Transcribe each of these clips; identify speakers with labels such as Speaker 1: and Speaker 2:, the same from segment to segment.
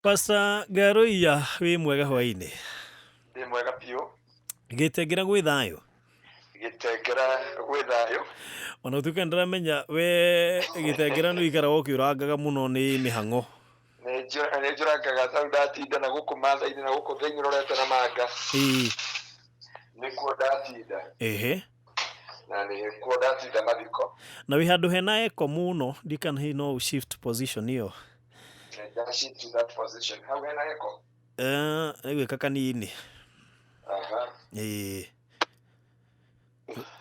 Speaker 1: Pastor Garoia wi mwega hwaini.
Speaker 2: Ndi mwega piu.
Speaker 1: Gitengera gwi thayo.
Speaker 2: Gitengera gwi thayo.
Speaker 1: Ona utuka ndaramenya we gitengera no ikara ukiurangaga muno ni mihango.
Speaker 2: Ne jurangaga sau ndatinda na guku mathaini na guku thĩinĩ rorete na manga. Nĩkuo ndatinda.
Speaker 1: Ehe.
Speaker 2: Na nĩkuo ndatinda mathiko.
Speaker 1: Na wi handu hena eko muno ndikana hi no shift position iyo.
Speaker 2: That shift to that position. How hena eko?
Speaker 1: Egwika kanini.
Speaker 2: Aha.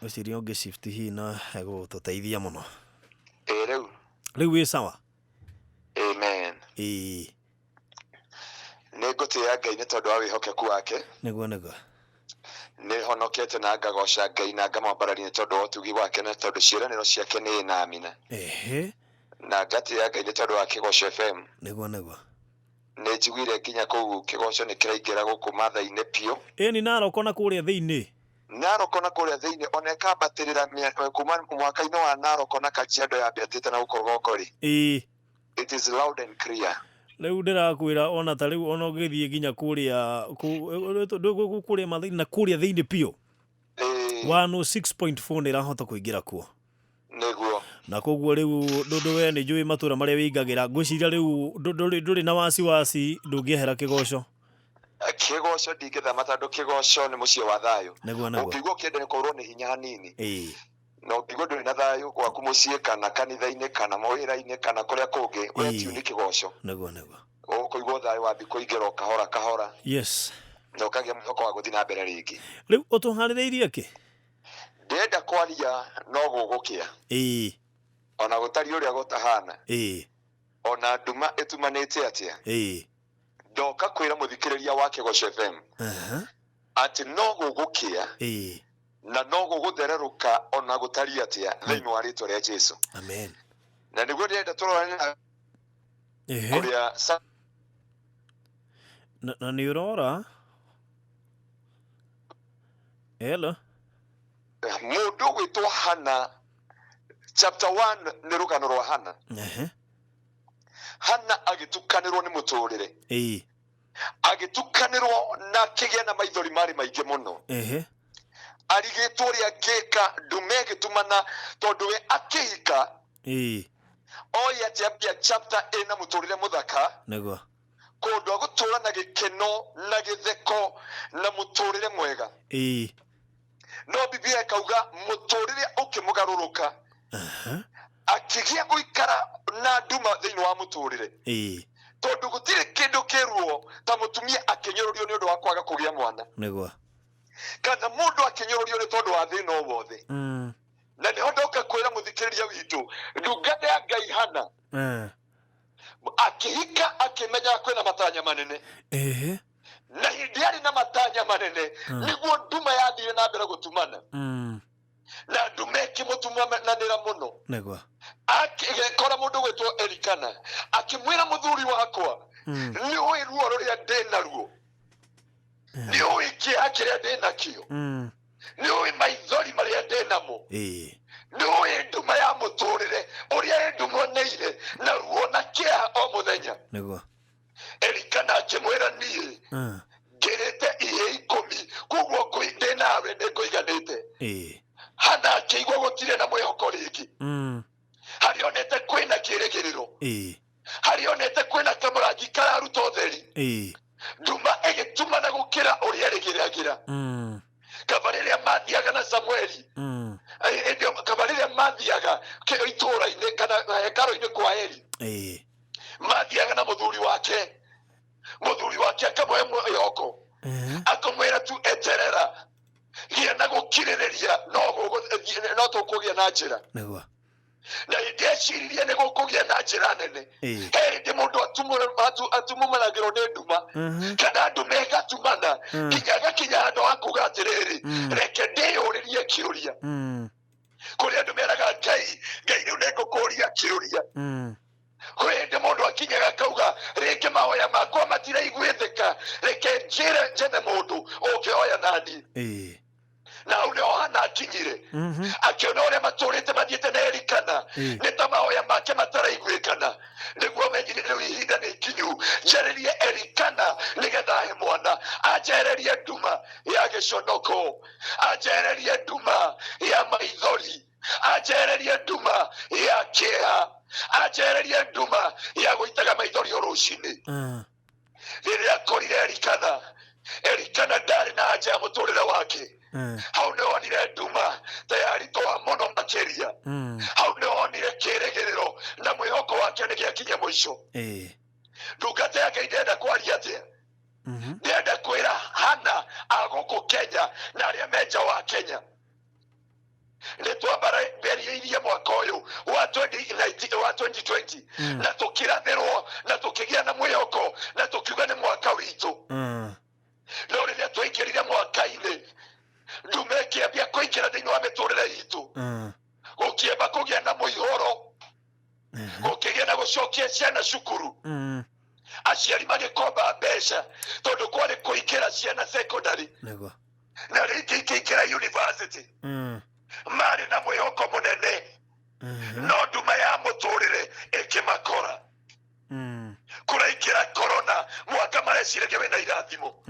Speaker 1: Wesiri onge shift hi na ego tuteithia muno.
Speaker 2: Rĩu
Speaker 1: wi sawa.
Speaker 2: Amen. Nĩngũtĩĩa Ngai nĩ tondũ wa wĩhokeku wake.
Speaker 1: Nĩguo.
Speaker 2: Nĩhonokete na ngagoca Ngai na ngamwambararia nĩ tondũ wa ũtugi wake na tondũ ciĩranĩro ciake nĩ na amina.
Speaker 1: Ehe.
Speaker 2: Na ngatĩĩa Ngai nĩ tondũ wa Kĩgoco FM.
Speaker 1: Nĩguo.
Speaker 2: Nĩ njiguire nginya kũu Kĩgoco nĩ kĩraingĩra gũkũ matha-inĩ piũ.
Speaker 1: Ni Narok na kũrĩa thĩinĩ.
Speaker 2: Narok na kũrĩa thĩinĩ ona ĩkambatĩrĩra kuma mwaka-inĩ wa Narok na Kajiado yambĩtĩte na gũkũ gokori. It is loud and clear.
Speaker 1: Rĩu ndĩrakwĩra ona ta rĩu ona ũgĩthiĩ nginya kũrĩa kũrĩa mathainĩ na kũrĩa thĩinĩ piũ. 106.4 nĩ ĩrahota kũingĩra kuo.
Speaker 2: Nĩguo.
Speaker 1: Na koguo rĩu ndũndũ we nĩ njũĩ matũra marĩa wĩingagĩra ngwĩciria rĩu ndũrĩ na wasiwasi ndũngĩehera Kĩgoco.
Speaker 2: Kĩgoco ndingĩthama tondũ Kĩgoco nĩ mũciĩ wa thayũ.
Speaker 1: Nĩguo.
Speaker 2: Ũngĩigua ũkĩenda kũrwo nĩ hinya hanini. Na ũngĩigua ndũrĩ na thayũ gwaku mũciĩ kana kanitha-inĩ kana mawĩra-inĩ kana kũrĩa kũngĩ we tiũ nĩ Kĩgoco.
Speaker 1: Nĩguo.
Speaker 2: Ũkũigua thayũ wambi kũingĩra kahora.
Speaker 1: Yes.
Speaker 2: Na ũkagĩa mwĩhoko wa gũthiĩ na mbere rĩngĩ.
Speaker 1: Rĩu ũtũharĩrĩirie kĩ?
Speaker 2: Ndenda kwaria no gũgũkĩa. Ona gũtari ũrĩa gũtahana. Ona nduma ĩtumanĩte atĩa. Ndoka kwĩra mũthikĩrĩria wa Kĩgoco FM. Atĩ no gũgũkĩa. Na no gũgũthererũka ona gũtari atĩa thĩinĩ wa rĩĩtwa rĩa Jesũ.
Speaker 1: Amen.
Speaker 2: Na nĩguo ndĩrenda tũrorane kũrĩa
Speaker 1: na nĩ ũrora. Hello.
Speaker 2: Mũndũ gwĩtwo Hana chapter 1 nĩ rũgano rwa Hana. Hana agĩtukanĩrwo nĩ mũtũrĩre. Agĩtukanĩrwo na kĩgĩa na maithori marĩ maingĩ mũno. Arigĩtwo ũrĩa angĩka ndume ĩgĩtumana tondũ we akĩhika. Oĩ atĩ ambia chapter ĩna mũtũrĩre mũthaka.
Speaker 1: Nĩguo.
Speaker 2: Kũndũ agũtũra na gĩkeno na gĩtheko na mũtũrĩre mwega. No Biblia ĩkauga mũtũrĩre ũkĩmũgarũrũka. Akĩgĩa gũikara na nduma thĩinĩ wa mũtũrĩre. Tondũ gũtirĩ kĩndũ kĩruo ta mũtumia akĩnyũrũrio nĩ ũndũ wa kwaga kũgĩa mwana.
Speaker 1: Nĩguo. Kana
Speaker 2: mũndũ akĩnyũrũrio nĩ tondũ wa thĩna o wothe. Na nĩho ndoka kwĩra mũthikĩrĩria witũ ndungata ya Ngai Hana. Akĩhika akĩmenya kwĩna matanya manene. Na hĩndĩ arĩ na matanya manene nĩguo nduma yathire na mbere gũtumana. Na ndume ĩkĩmũtumanĩra mũno.
Speaker 1: Nĩguo.
Speaker 2: Akĩgekora mũndũ gwĩtwo Elikana akĩmwĩra mũthuri wakwa nĩũĩ ruo rũrĩa ndĩ naruo. Nĩũĩ kĩeha kĩrĩa ndĩ nakĩo. Nĩũĩ maithori marĩa ndĩ namo. Nĩũĩ nduma ya mũtũrĩre ũrĩa ĩndumũneire na ruo na kĩeha o mũthenya.
Speaker 1: Nĩguo.
Speaker 2: Elikana akĩmwĩra niĩ ngĩrĩte ihĩ 10 koguo ndĩ nawe nĩngũiganĩte. Hana akĩigua gũtirĩ na mwĩhoko rĩngĩ. Harĩ onete kwĩna kĩĩrĩgĩrĩro. Harĩ onete kwĩna kamũrangi kararuta ũtheri. Nduma ĩgĩtumana gũkĩra ũrĩa erĩgĩragĩra. Kaba rĩrĩa mathiaga na Samueli. Kaba rĩrĩa mathiaga itũũra-inĩ kana hekarũ-inĩ kwa Eli. Mathiaga na mũthuri wake. Mũthuri wake akamũhe mwĩhoko. Akamwĩra tu eterera. Gĩa na gũkirĩrĩria no tũkũgĩa na njĩra.
Speaker 1: Nĩguo.
Speaker 2: Na ndĩecirie nĩ gũkũgĩa na njĩra nene. Hĩndĩ mũndũ atumumanagĩrwo nĩ nduma kana ndume ĩgatumana nginya agakinya handũ ha kuuga atĩrĩrĩ reke ndĩyũrĩrie kĩũria. Kũrĩa andũ meraga Ngai rĩu nĩngũkũria kĩũria. Kwĩ hĩndĩ mũndũ akinyaga akauga rĩngĩ mahoya makwa matiraiguĩthĩka reke njĩre njene mũndũ ũngĩoya naniĩ. na uneo hana akinyire akiona uria maturite mathiite na erikana ni ta mahoya make mataraiguikana niguo menyire riu ihinda ni ikinyu njererie erikana nigetha he mwana anjererie nduma ya giconoko anjererie nduma ya maithori anjererie nduma ya kĩeha anjererie nduma ya gũitaga maithori ũrũcinĩ rĩrĩa akorire erikana ndarĩ na anja ya mũtũrĩre wake hau nĩ onire nduma ta yaritũha mũno makĩria hau nĩ onire kĩĩrĩgĩrĩro na mwĩhoko wake nĩ gĩakinya mũico ndungata yake ndenda kwaria atĩa ndenda kwĩra Hana a gũkũ Kenya na arĩa me nja wa Kenya nĩ twambaririe mwaka ũyũ wa 2020 na tũkĩrathĩrwo na tũkĩgĩa na mwĩhoko na tũkiuga nĩ mwaka witũ no rĩrĩa twaingĩrire mwaka-inĩ ndume ĩkĩambia kũingĩra thĩinĩ wa mĩtũrĩre itũ gũkĩamba kũgĩa na mũihũro gũkĩgĩa na gũcokia ciana cukuru aciari magĩkomba mbeca tondũ kwarĩ kũingĩra ciana secondary na rĩngĩ ikĩingĩra university marĩ na mwĩhoko mũnene no nduma ya mũtũrĩre ĩkĩmakora kũraingĩra corona mwaka mareciragia wĩna irathimo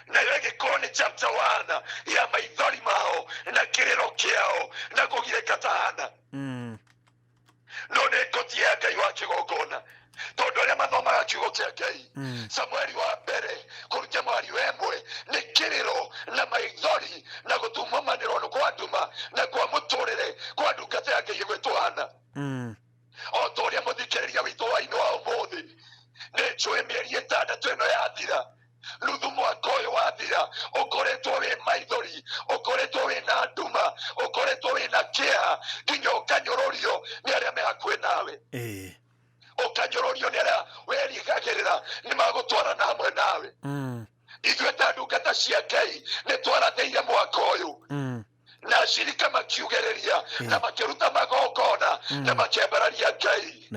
Speaker 2: nayo ĩgĩkorwo nĩ chapter 1 ya maithori mao na kĩrĩro kĩao na kũgirĩka ta Hana no nĩ ngũti ya Ngai wa kĩgongona tondũ arĩa mathomaga kiugo kĩa Ngai Samueli wa mbere kũrutia mwari wemwe nĩ kĩrĩro na maithori na gũtumamanĩrwo kwa nduma na kwa mũtũrĩre kwa ndungata ya Ngai ĩgwĩtwo Hana o ta ũrĩa mũthikĩrĩria witũ wa-inĩ wa ũmũthĩ nĩ njũĩ mĩeri 6 ĩno yathira nuthu mwaka ũyũ wathira ũkoretwo wĩ maithori ũkoretwo wĩ na nduma ũkoretwo wĩ na kĩeha nginya ũkanyũrũrio nĩ arĩa me hakuhĩ nawe ũkanyũrũrio nĩ arĩa werigagĩrĩra nĩ magũtwarana hamwe nawe ithuĩ ta ndungata cia Ngai nĩ twaranĩire mwaka ũyũ na acirika makiugĩrĩria na makĩruta magongona na makĩambararia Ngai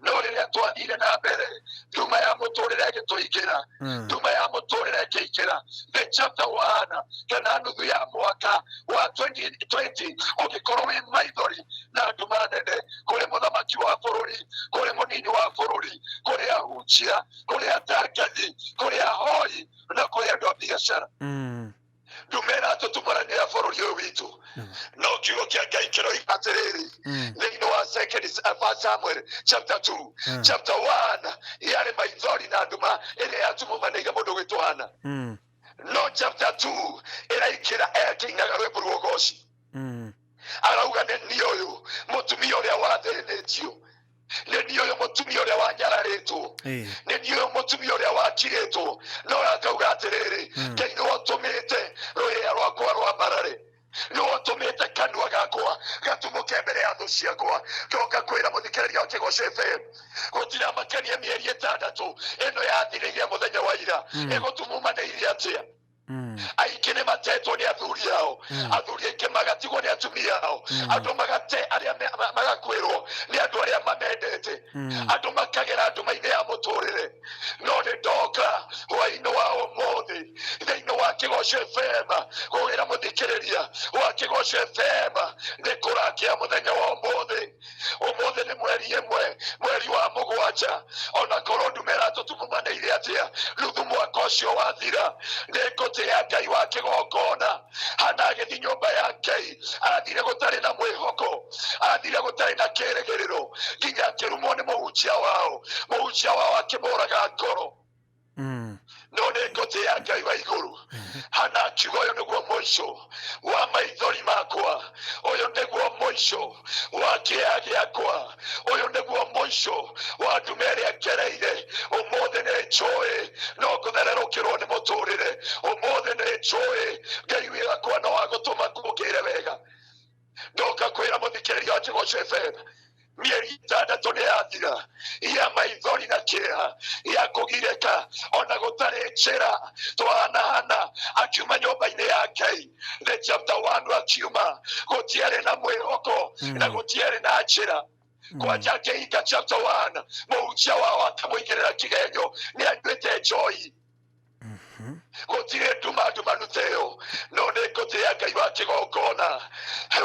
Speaker 2: no rĩrĩa twathire na mbere nduma ya mũtũrĩre ĩgĩtũingĩra nduma ya mũtũrĩre ĩkĩingĩra the chapter 1 kana nuthu ya mwaka wa 2020 ũgĩkorwo wĩ maithori na nduma nene kũrĩ mũthamaki wa bũrũri kũrĩ mũnini wa bũrũri kũrĩ ahunjia kũrĩ atangathi kũrĩ ahoi na kũrĩ andũ a biacara nduma ĩratũtumaranĩra bũrũri ũyũ witũ no kiugo kĩa Ngai kĩroiga atĩrĩrĩ thĩinĩ wa 2 Samuel chapter 2 chapter 1 yarĩ maithori na nduma ĩrĩa yatumumanĩire mũndũ gwĩtwo Hana no chapter 2 ĩraingĩra ekĩinaga rwĩmbo rwa ũgooci arauga nĩ niĩ ũyũ mũtumia ũrĩa wathĩnĩtio nĩ niĩ ũyũ mũtumia ũrĩa wanyararĩtwo nĩ niĩ ũyũ mũtumia ũrĩa wakirĩtwo no akauga atĩrĩrĩ Ngai nĩ watũmĩte rũhĩa rwakwa rwa mbarare nĩ watũmĩte kanua gakwa gatumũke mbere ya thũ ciakwa ndoka kwĩra mũthikĩrĩria wa Kĩgoco FM gũtiramakania mĩeri 6 ĩno yathirĩire mũthenya wa ira ĩgũtumumanĩire atĩa aingĩ nĩ matetwo nĩ athuri ao athuri aingĩ magatigwo nĩ atumia ao andũ magate arĩa magakwĩrwo nĩ andũ arĩa mamendete andũ makagera nduma-inĩ ya mũtũrĩre no nĩ ndoka hwaĩ-inĩ wa ũmũthĩ thĩinĩ wa Kĩgoco FM gũgĩra mũthikĩrĩria wa Kĩgoco FM nĩ kũrakia mũthenya wa ũmũthĩ nĩ mweri 1 mweri wa 7 ona korwo nduma ĩratũtumumanĩire atĩa nuthu mwaka ũcio wathira nĩ ngũtĩ ya Ngai wa kĩgongona Hana agĩthiĩ nyũmba ya Ngai athire gũtarĩ na mwĩhoko athire gũtarĩ na kĩĩrĩgĩrĩro nginya akĩrumwo nĩ mũhunjia wao akĩmũraga ngoro no nĩ ngũtĩ ya Ngai wa igũrũ Hana akiuga ũyũ nĩguo mũico wa maithori makwa ũyũ nĩguo mũico wa kĩeha gĩakwa ũyũ nĩguo mũico wa nduma ĩrĩa ngereire ũmũthĩ nĩ njũĩ no ngũthererũkĩrwo nĩ mũtũrĩre ũmũthĩ nĩ njũĩ Ngai wĩgakwa no agũtũma kũngĩre wega ndoka kwĩra mũthikĩrĩria wa Kĩgoco FM mĩeri 6 nĩ yathira ya maithori na kĩeha ya kũgirĩka ona gũtarĩ njĩra twana Hana akiuma nyũmba-inĩ ya Ngai the chapter 1 akiuma gũtiarĩ na mwĩhoko na gũtiarĩ na njĩra kwanja akĩhinga chapter 1 mũhunjia wao akamũigĩrĩra kĩgenyo nĩ anyuĩte njohi gutire nduma nuteo none gutire Ngai wa kigongona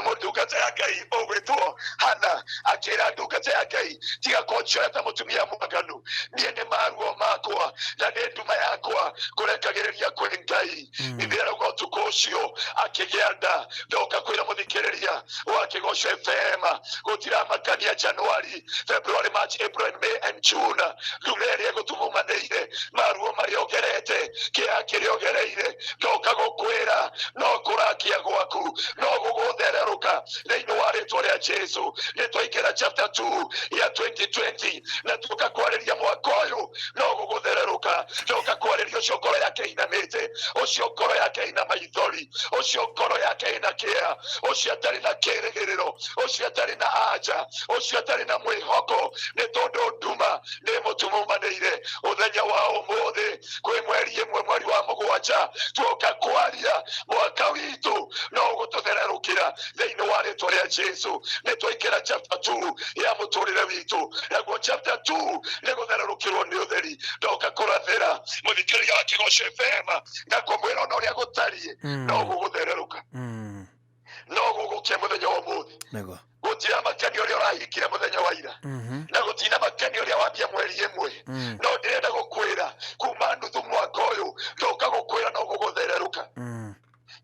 Speaker 2: mundungata ya Ngai ugwitwo Hana akira ndungata ya Ngai tiga konjoreta mutumia mwaganu nie ni maruo makwa na ni nduma yakwa kurekagiriria kwi Ngai ibira go tukocio akigianda ndoka kwira muthikiriria wa Kigosho FM gutira makania January February March April May and June rumeria gutuvumaneire maruo mariogerete kia kiriogereire ndoka gukwira no kurakia gwaku no guguthererũka thĩinĩ wa rĩtwa rĩa Jesu nĩtwaingĩra chapter 2 ya 2020 na tukakwarĩria mwaka ũyũ no guguthererũka ndoka kwarĩria ũcio ngoro yake inamĩte ũcio ngoro yake ina maithori ũcio ngoro yake ina kĩeha ũcio atarĩ na kĩĩrĩgĩrĩro ũcio atarĩ na anja ũcio atarĩ na mwĩhoko nĩ tondũ nduma nĩ mũtumumanĩire ũthenya wa ũmũthĩ kwĩ mweri ĩmwe mweri wa mũgwanja tuoka kwaria mwaka witũ no gũtũthererũkĩra thĩinĩ wa rĩtwa rĩa Jesu nĩtwaingĩra chapter 2 ya mũtũrĩre witũ naguo chapter 2 nĩ gũthererũkĩrwo nĩ ũtheri ndoka kũrathĩra mũthikĩrĩria wa Kigosho FM na kũmwĩra ona ũrĩa gũtariĩ no gũgũthererũka no gũgũkia mũthenya wa ũmũthĩ gũtira makania ũrĩa ũrahingire mũthenya wa ira na gũtina makania ũrĩa wambia mweri ĩmwe no ndĩrenda gũkwĩra kuma nuthu mwaka ũyũ ndoka gũkwĩra no gũgũthererũka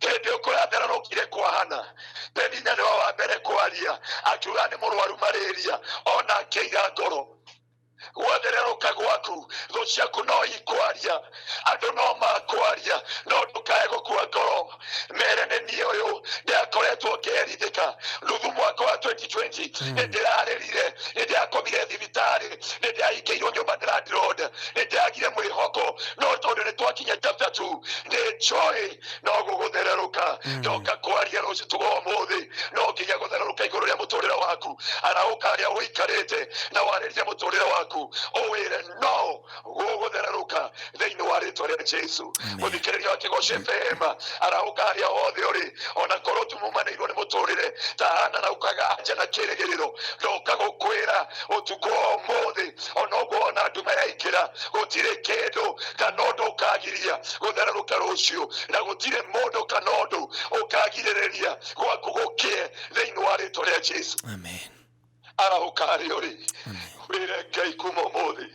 Speaker 2: hĩndĩ ũkũrathererũkire kwa Hana Penina nĩwe wa mbere kwaria akiuga nĩ mũrwaru malaria ona akĩira ngoro gũthererũka gwaku thũ ciaku no ikwaria andũ no makwaria no ndũkae gũkua ngoro mere nĩ niĩ ũyũ ndĩakoretwo ngĩerithĩka nuthu mwaka wa 2020 nĩndĩrarĩrire nĩndĩakomire thibitarĩ nĩndĩahingĩirwo nyũmba Land Road nĩndĩagire mwĩhoko no tondũ nĩtwakinya chapter 2 nĩnjũĩ no gũgũthererũka ndoka kwaria rũciũ tugo ũmũthĩ no nginya gũthererũka igũrũ rĩa mũtũrĩre waku araũka arĩa ũikarĩte na warĩria mũtũrĩre waku ũwĩre no gũgũthererũka thĩinĩ wa rĩtwa rĩa Jesu mũthikĩrĩria wa Kigosho FM araũka harĩa hothe ũrĩ ona korwo tumumanĩirwo nĩ mũtũrĩre ta Hana na ũkaganja na kĩĩrĩgĩrĩro ndoka gũkwĩra ũtukũ wa ũmũthĩ ona ũguo ona nduma yaingĩra gũtirĩ kĩndũ kana ũndũ ũkagiria gũthererũka rũciũ na gũtirĩ mũndũ kana ũndũ ũkagirĩrĩria gwaku gũkĩe thĩinĩ wa rĩtwa rĩa Jesu araũka harĩa ũrĩ wĩre Ngai kuma ũmũthĩ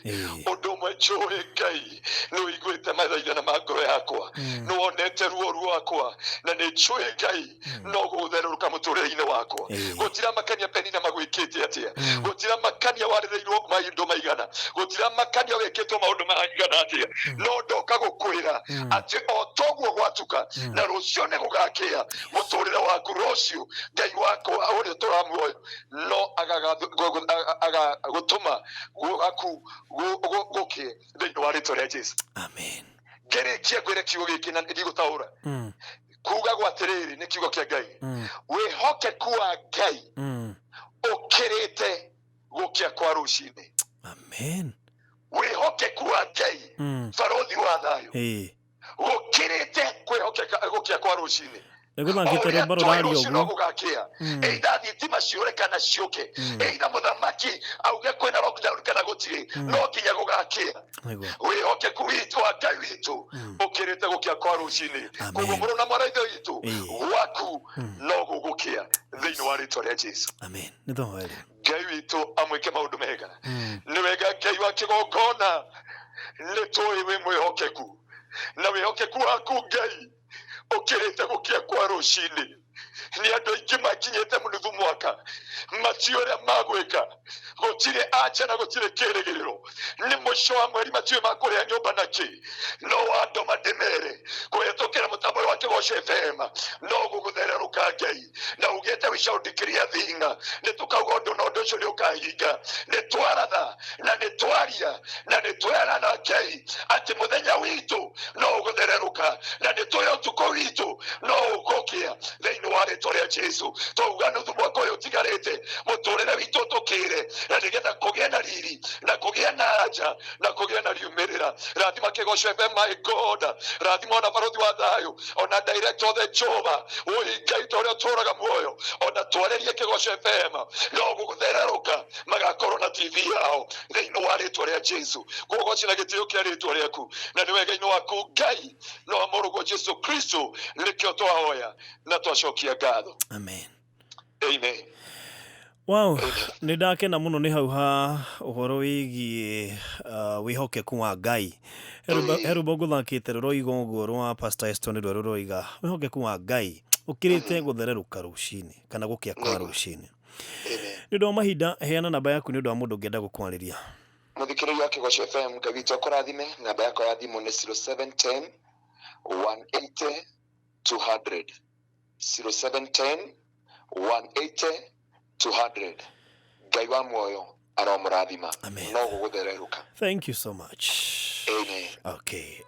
Speaker 2: ũndũ ũmwe njũĩ Ngai nĩ ũiguĩte mathaithana ma ngoro yakwa nĩ wonete ruo rwakwa na nĩ njũĩ Ngai no gũgũthererũka mũtũrĩre-inĩ wakwa gũtira makania Penina magwĩkĩte atĩa gũtira makania warĩrĩirwo maũndũ maigana gũtira makania wĩkĩtwo maũndũ maigana atĩa no ndoka gũkwĩra atĩ o toguo gwatuka na rũciũ nĩ gũgakĩa mũtũrĩre waku rũciũ Ngai wakwa ũrĩa tũramuoya no agagũtũma gwaku gũkĩe thĩinĩ wa rĩtwa rĩa Jesu ngĩrĩkia ngwĩre kiugo gĩkĩ na ndigũtaũra kuuga gwa atĩrĩrĩ nĩ kiugo kĩa Ngai wĩhokeku wa Ngai ũkĩrĩte gũkĩa kwa rũciinĩ wĩhokeku wa Ngai barothi wa thayũ gũkĩrĩte kwĩhokeka gũkĩa kwa rũciinĩ
Speaker 1: Egũthangĩte rũmba rũraria ũguo
Speaker 2: either thitima ciũre kana ciũke either mũthamaki auge kwĩna lockdown kana gũtirĩ no nginya gũgakĩa wĩhokeku witũ wa Ngai witũ ũkĩrĩte gũkĩa kwa rũciinĩ koguo mũrũ na maraitho witũ gwaku no gũgũkĩa thĩinĩ wa rĩtwa rĩa Jesu Ngai witũ amwĩke maũndũ mega nĩ wega Ngai wa kĩgongona nĩ tũĩ wĩ mwĩhokeku na wĩhokeku waku Ngai ũkĩrĩte gũkĩa kwa rũciinĩ nĩ andũ aingĩ makinyĩte nuthu mwaka matiũĩ ũrĩa magwĩka gũtirĩ anja na gũtirĩ kĩĩrĩgĩrĩro nĩ mũico wa mweri matiũĩ makũrĩa nyũmba na kĩ no wandũma ndĩmere kũhĩtũkĩra mũtambo wa Kigosho FM no gũgũthererũka Ngai na ugĩte we shall decree a thing nĩ tũkauga ũndũ na ũndũ ũcio nĩ ũkahinga nĩ twaratha na nĩ twaria na nĩ twerana Ngai atĩ mũthenya witũ no ũgũthererũka na nĩ tũĩ ũtukũ witũ no ũgũkĩa thĩinĩ thĩinĩ wa rĩtwa rĩa Jesu twauga nuthu mwaka ũyũ ũtigarĩte mũtũrĩre witũ ũtũkĩre na nĩgetha kũgĩe na riri na kũgĩa na anja na kũgĩa na riumĩrĩra. Rathima Kĩgoco FM, my God, rathima ona barũthi wa thayũ, ona director the Jehova ũhingai ũrĩa ũtũraga muoyo, ona twarĩrie Kĩgoco FM no gũgũthererũka magakorwo na TV yao thĩinĩ wa rĩtwa rĩa Jesu. Koguo cina gĩtĩo kĩa rĩtwa rĩaku na nĩ wega-inĩ waku Ngai no amũrũgwo Jesu Kristo nĩkĩo twahoya na twacokia ngatho.
Speaker 1: Amen.
Speaker 2: Amen.
Speaker 1: Wow, nĩ ndakena mũno nĩ hau ha ũhoro wĩgiĩ wĩhokeku wa Ngai. Herumbo ngũthakĩte rũroiga ũguo rwa Pastor Eston rwa rũroiga wĩhokeku wa Ngai ũkĩrĩte gũthererũka rũcinĩ kana gũkĩa kwa rũcinĩ. Nĩ ũndũ wa mahinda heana namba yaku nĩ ũndũ wa mũndũ ũngĩenda gũkwarĩria.
Speaker 2: Mũthikĩrĩria wa Kĩgoco FM, Ngai witũ akũrathime. Namba yakwa ya thimũ nĩ 0710 180 200 0710 180 200. Ngai wa muoyo aromũrathima no gũgũthererũka.
Speaker 1: Thank you so much.
Speaker 2: Amen.
Speaker 1: Okay.